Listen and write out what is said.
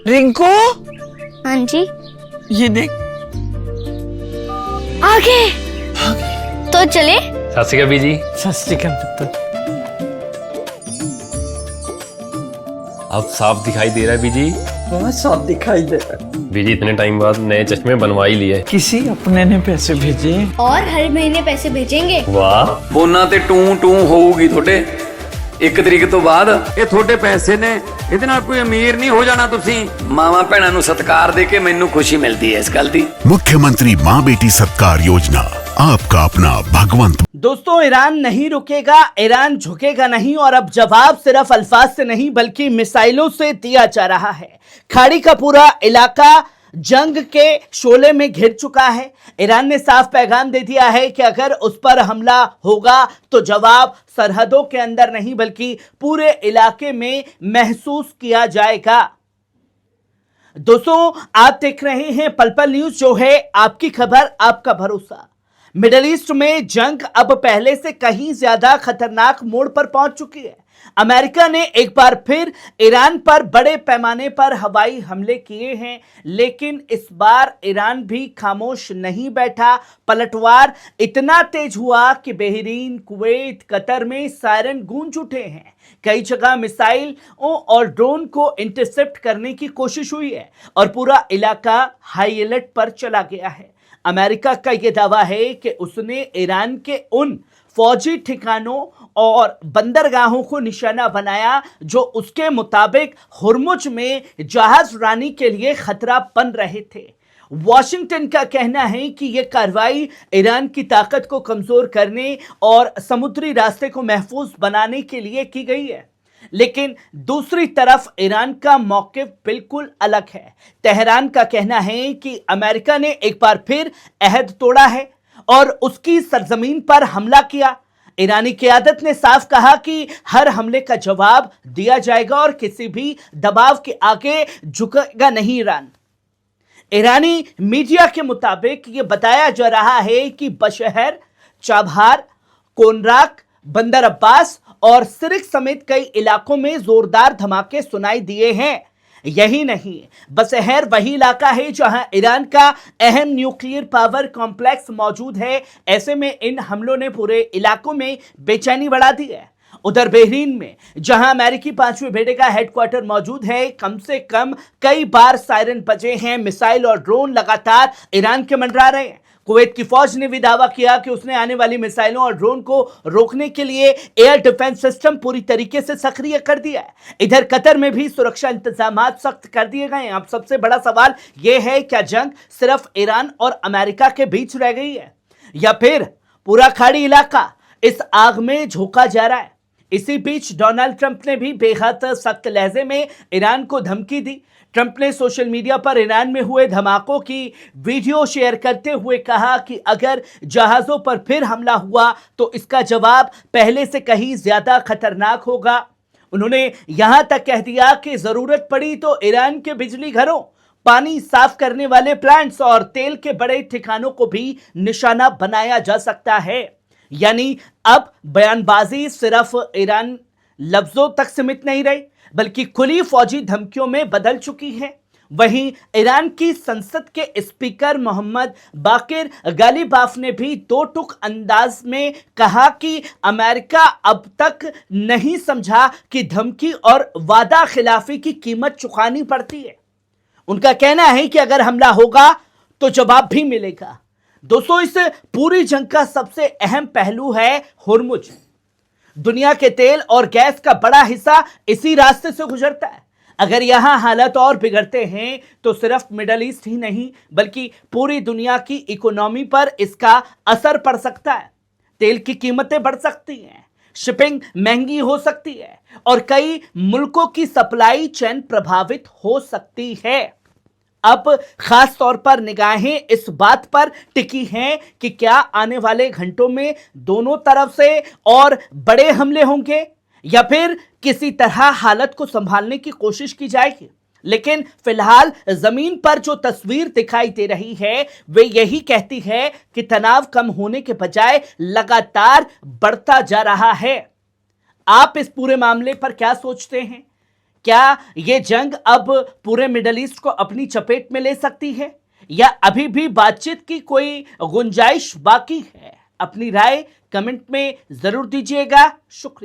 रिंकू, हाँ जी। ये देख। आगे तो चले। सत श्री अकाल बीजी। सत श्री अकाल पुत्र। अब साफ दिखाई दे रहा है बीजी। बहुत साफ दिखाई दे रहा है। बीजी इतने टाइम बाद नए चश्मे बनवा ही लिए। किसी अपने ने पैसे भेजे और हर महीने पैसे भेजेंगे। वाह। ਫੋਨਾਂ ਤੇ ਟੂ ਟੂ ਹੋਊਗੀ ਤੁਹਾਡੇ 1 ਤਰੀਕ ਤੋਂ ਬਾਅਦ। ਇਹ ਤੁਹਾਡੇ ਪੈਸੇ ਨੇ, ਇਹਦੇ ਨਾਲ ਕੋਈ ਅਮੀਰ ਨਹੀਂ ਹੋ ਜਾਣਾ ਤੁਸੀਂ। ਮਾਵਾਂ ਭੈਣਾਂ ਨੂੰ ਸਤਿਕਾਰ ਦੇ ਕੇ ਮੈਨੂੰ ਖੁਸ਼ੀ ਮਿਲਦੀ ਹੈ ਇਸ ਗੱਲ ਦੀ। मुख्यमंत्री माँ बेटी सत्कार योजना, आपका अपना भगवंत। दोस्तों, ईरान नहीं रुकेगा, ईरान झुकेगा नहीं, और अब जवाब सिर्फ अल्फाज से नहीं बल्कि मिसाइलों से दिया जा रहा है। खाड़ी का पूरा इलाका जंग के शोले में घिर चुका है। ईरान ने साफ पैगाम दे दिया है कि अगर उस पर हमला होगा तो जवाब सरहदों के अंदर नहीं बल्कि पूरे इलाके में महसूस किया जाएगा। दोस्तों, आप देख रहे हैं पल पल न्यूज, जो है आपकी खबर आपका भरोसा। मिडिल ईस्ट में जंग अब पहले से कहीं ज्यादा खतरनाक मोड़ पर पहुंच चुकी है। अमेरिका ने एक बार फिर ईरान पर बड़े पैमाने पर हवाई हमले किए हैं, लेकिन इस बार ईरान भी खामोश नहीं बैठा। पलटवार इतना तेज हुआ कि बहरीन, कुवैत, कतर में सायरन गूंज उठे हैं। कई जगह मिसाइलों और ड्रोन को इंटरसेप्ट करने की कोशिश हुई है और पूरा इलाका हाई अलर्ट पर चला गया है। अमेरिका का यह दावा है कि उसने ईरान के उन फौजी ठिकानों और बंदरगाहों को निशाना बनाया जो उसके मुताबिक हुर्मुज में जहाज रानी के लिए खतरा बन रहे थे। वॉशिंगटन का कहना है कि यह कार्रवाई ईरान की ताकत को कमजोर करने और समुद्री रास्ते को महफूज बनाने के लिए की गई है। लेकिन दूसरी तरफ ईरान का मौकिफ बिल्कुल अलग है। तेहरान का कहना है कि अमेरिका ने एक बार फिर अहद तोड़ा है और उसकी सरजमीन पर हमला किया। ईरानी क़यादत ने साफ कहा कि हर हमले का जवाब दिया जाएगा और किसी भी दबाव के आगे झुकेगा नहीं ईरान। ईरानी मीडिया के मुताबिक यह बताया जा रहा है कि बशहर, चाबहार, कोनराक, बंदर अब्बास और सिरिक समेत कई इलाकों में जोरदार धमाके सुनाई दिए हैं। यही नहीं, बशहर वही इलाका है जहां ईरान का अहम न्यूक्लियर पावर कॉम्प्लेक्स मौजूद है। ऐसे में इन हमलों ने पूरे इलाकों में बेचैनी बढ़ा दी है। उधर बहरीन में जहां अमेरिकी 5वें बेटे का हेडक्वार्टर मौजूद है, कम से कम कई बार सायरन बजे हैं। मिसाइल और ड्रोन लगातार ईरान के मंडरा रहे हैं। कुवैत की फौज ने भी दावा किया कि उसने आने वाली मिसाइलों और ड्रोन को रोकने के लिए एयर डिफेंस सिस्टम पूरी तरीके से सक्रिय कर दिया है। इधर कतर में भी सुरक्षा इंतजाम सख्त कर दिए गए हैं। अब सबसे बड़ा सवाल यह है, क्या जंग सिर्फ ईरान और अमेरिका के बीच रह गई है या फिर पूरा खाड़ी इलाका इस आग में झोंका जा रहा है? इसी बीच डोनाल्ड ट्रंप ने भी बेहद सख्त लहजे में ईरान को धमकी दी। ट्रंप ने सोशल मीडिया पर ईरान में हुए धमाकों की वीडियो शेयर करते हुए कहा कि अगर जहाजों पर फिर हमला हुआ तो इसका जवाब पहले से कहीं ज्यादा खतरनाक होगा। उन्होंने यहां तक कह दिया कि जरूरत पड़ी तो ईरान के बिजली घरों, पानी साफ करने वाले प्लांट्स और तेल के बड़े ठिकानों को भी निशाना बनाया जा सकता है। यानी अब बयानबाजी सिर्फ ईरान लफ्जों तक सीमित नहीं रही बल्कि खुली फौजी धमकियों में बदल चुकी है। वहीं ईरान की संसद के स्पीकर मोहम्मद बाकिर गालिबाफ ने भी दो टूक अंदाज में कहा कि अमेरिका अब तक नहीं समझा कि धमकी और वादा खिलाफी की कीमत चुकानी पड़ती है। उनका कहना है कि अगर हमला होगा तो जवाब भी मिलेगा। दोस्तों, इस पूरी जंग का सबसे अहम पहलू है हुर्मुज। दुनिया के तेल और गैस का बड़ा हिस्सा इसी रास्ते से गुजरता है। अगर यहां हालत और बिगड़ते हैं तो सिर्फ मिडिल ईस्ट ही नहीं बल्कि पूरी दुनिया की इकोनॉमी पर इसका असर पड़ सकता है। तेल की कीमतें बढ़ सकती हैं, शिपिंग महंगी हो सकती है और कई मुल्कों की सप्लाई चेन प्रभावित हो सकती है। अब खास तौर पर निगाहें इस बात पर टिकी हैं कि क्या आने वाले घंटों में दोनों तरफ से और बड़े हमले होंगे या फिर किसी तरह हालत को संभालने की कोशिश की जाएगी। लेकिन फिलहाल जमीन पर जो तस्वीर दिखाई दे रही है वे यही कहती है कि तनाव कम होने के बजाय लगातार बढ़ता जा रहा है। आप इस पूरे मामले पर क्या सोचते हैं? क्या ये जंग अब पूरे मिडल ईस्ट को अपनी चपेट में ले सकती है या अभी भी बातचीत की कोई गुंजाइश बाकी है? अपनी राय कमेंट में जरूर दीजिएगा। शुक्रिया।